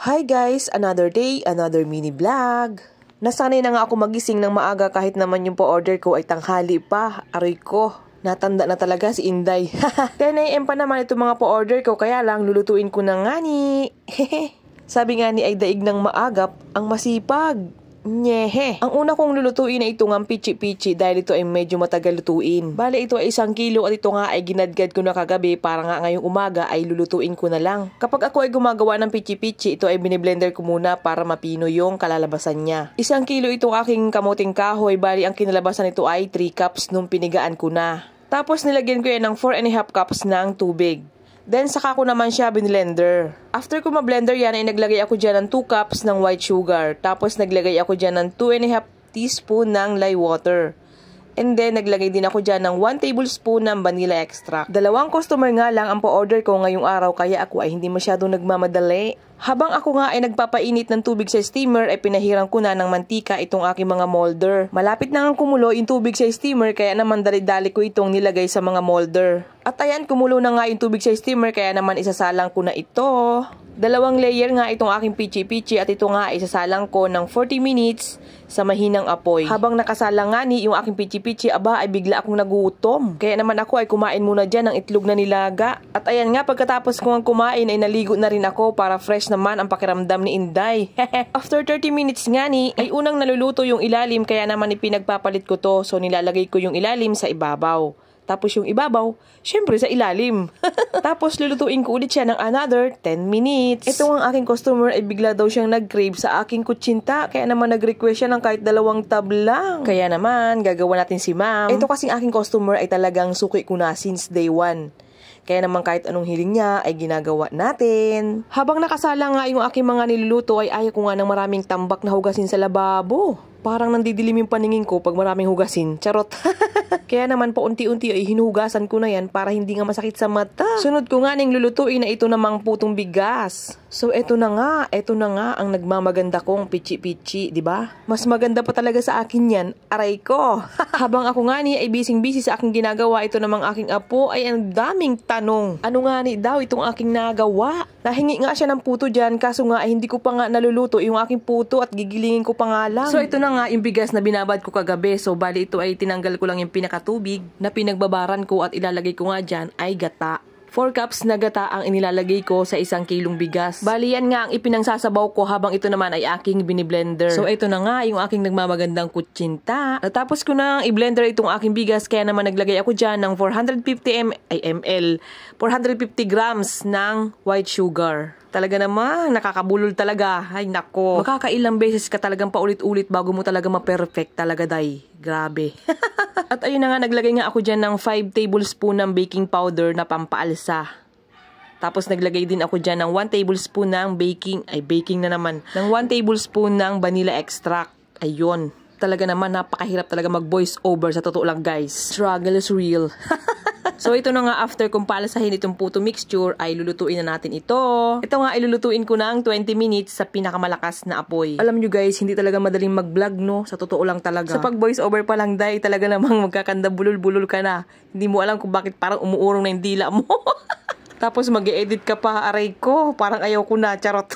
Hi guys! Another day, another mini vlog. Nasanay na nga ako magising ng maaga kahit naman yung pa-order ko ay tanghali pa. Aray ko, natanda na talaga si Inday. 10 AM pa naman itong mga pa-order ko, kaya lang lulutuin ko na nga ni. Sabi nga ni ay daig ng maagap ang masipag. Nyehe. Ang una kong lulutuin ay itong pichi-pichi dahil ito ay medyo matagal lutuin. Bale ito ay 1 kilo at ito nga ay ginadgad ko na kagabi para nga ngayong umaga ay lulutuin ko na lang. Kapag ako ay gumagawa ng pichi-pichi, ito ay biniblender ko muna para mapino yung kalalabasan niya. 1 kilo itong aking kamuting kahoy, bali ang kinalabasan nito ay 3 cups nung pinigaan ko na. Tapos nilagyan ko yan ng 4.5 cups ng tubig. Then, saka ko naman siya binlender. After ko ma-blender yan, ay naglagay ako dyan ng 2 cups ng white sugar. Tapos, naglagay ako dyan ng 2.5 teaspoon ng lye water. And then, naglagay din ako dyan ng 1 tablespoon ng vanilla extract. 2 customer nga lang ang pa-order ko ngayong araw, kaya ako ay hindi masyadong nagmamadali. Habang ako nga ay nagpapainit ng tubig sa steamer, ay pinahirang ko na ng mantika itong aking mga molder. Malapit na nga kumulo yung tubig sa steamer, kaya naman dali-dali ko itong nilagay sa mga molder. At ayan, kumulo na nga yung tubig sa steamer, kaya naman isasalang ko na ito. 2 layer nga itong aking pichi-pichi at ito nga ay isasalang ko ng 40 minutes sa mahinang apoy. Habang nakasalang nga ni yung aking pichi-pichi, aba ay bigla akong nagutom. Kaya naman ako ay kumain muna dyan ng itlog na nilaga. At ayan nga, pagkatapos kong kumain ay naligo na rin ako para fresh naman ang pakiramdam ni Inday. After 30 minutes nga ni, ay unang naluluto yung ilalim, kaya naman ipinagpapalit ko to. So nilalagay ko yung ilalim sa ibabaw. Tapos yung ibabaw, syempre sa ilalim. Tapos lulutuin ko ulit siya ng another 10 minutes. Ito ang aking customer ay bigla daw siyang nag-crave sa aking kutsinta. Kaya naman nag-request siya ng kahit 2 tab lang. Kaya naman, gagawa natin si ma'am. Ito kasing aking customer ay talagang suki ko na since day 1. Kaya naman kahit anong hiling niya ay ginagawa natin. Habang nakasala nga yung aking mga niluluto ay ayaw ko nga ng maraming tambak na hugasin sa lababo. Parang nandidilim yung paningin ko pag maraming hugasin. Charot. Kaya naman paunti-unti ay hinuhugasan ko na yan para hindi nga masakit sa mata. Sunod ko nga ning lulutuin na ito namang putong bigas. So eto na nga ang nagmamaganda kong pichi-pichi, di ba? Mas maganda pa talaga sa akin yan, aray ko. Habang ako nga ni ay busy sa aking ginagawa, ito namang aking apo ay ang daming tanong. Ano nga ni daw itong aking nagawa? Nahingi nga siya ng puto dyan, kaso nga ay hindi ko pa nga naluluto yung aking puto at gigilingin ko pa nga lang. So ito na nga yung bigas na binabad ko kagabi. So bali ito ay tinanggal ko lang yung pinakatubig na pinagbabaran ko at ilalagay ko nga dyan ay gata. 4 cups na gata ang inilalagay ko sa 1 kilong bigas. Bali yan nga ang ipinangsasabaw ko habang ito naman ay aking biniblender. So ito na nga yung aking nagmamagandang kutsinta. Natapos ko na i-blender itong aking bigas, kaya naman naglagay ako dyan ng 450 ml, 450 grams ng white sugar. Talaga naman, nakakabulol talaga. Ay nako. Makakailang beses ka talagang paulit-ulit bago mo talaga ma-perfect talaga, day. Grabe. At ayun na nga, naglagay nga ako dyan ng 5 tablespoon ng baking powder na pampaalsa. Tapos naglagay din ako dyan ng 1 tablespoon ng baking na naman. Ng 1 tablespoon ng vanilla extract. Ayun. Talaga naman, napakahirap talaga mag-voice over sa totoo lang, guys. Struggle is real. So ito na nga, after kong palasahin itong puto mixture ay lulutuin na natin ito. Ito nga ilulutuin ko ng 20 minutes sa pinakamalakas na apoy. Alam nyo guys, hindi talaga madaling mag-vlog, no? Sa totoo lang talaga. Sa pag-voice over pa lang, day, talaga namang magkakanda bulol-bulol ka na. Hindi mo alam kung bakit parang umuurong na yung dila mo. Tapos mag-e-edit ka pa, aray ko. Parang ayaw ko na, charot.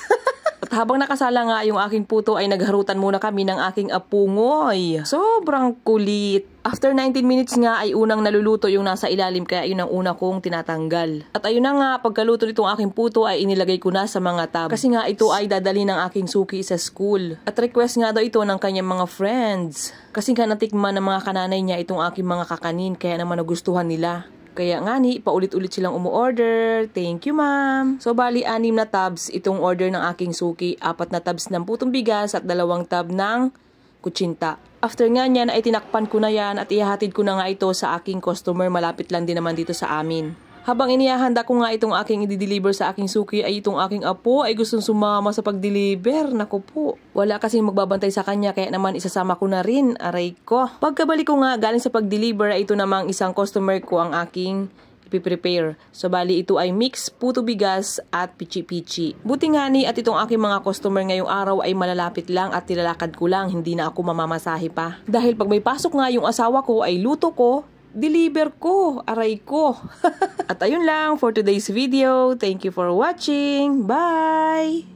At habang nakasala nga yung aking puto ay nagharutan muna kami ng aking apungoy. Sobrang kulit. After 19 minutes nga ay unang naluluto yung nasa ilalim, kaya yun ang una kong tinatanggal. At ayun na nga, pagkaluto nitong aking puto ay inilagay ko na sa mga tab. Kasi nga ito ay dadali ng aking suki sa school. At request nga daw ito ng kanyang mga friends. Kasi nga natikman ng mga kananay niya itong aking mga kakanin, kaya naman nagustuhan nila. Kaya nga ni, paulit-ulit silang umu-order. Thank you, ma'am. So, bali, 6 na tabs itong order ng aking suki. 4 na tabs ng putong bigas at 2 tab ng kutsinta. After nga niyan, ay tinakpan ko na yan at ihahatid ko na nga ito sa aking customer. Malapit lang din naman dito sa amin. Habang inihahanda ko nga itong aking i-deliver sa aking suki, ay itong aking apo ay gustong sumama sa pag-deliver. Naku po. Wala kasing magbabantay sa kanya, kaya naman isasama ko na rin. Aray ko. Pagkabalik ko nga galing sa pag-deliver, ay ito namang isang customer ko ang aking ipiprepare. So bali ito ay mix, puto bigas at pichi-pichi. Buti nga ni at itong aking mga customer ngayong araw ay malalapit lang at tilalakad ko lang, hindi na ako mamamasahe pa. Dahil pag may pasok nga yung asawa ko ay luto ko, deliver ko, aray ko. At ayun lang for today's video. Thank you for watching. Bye!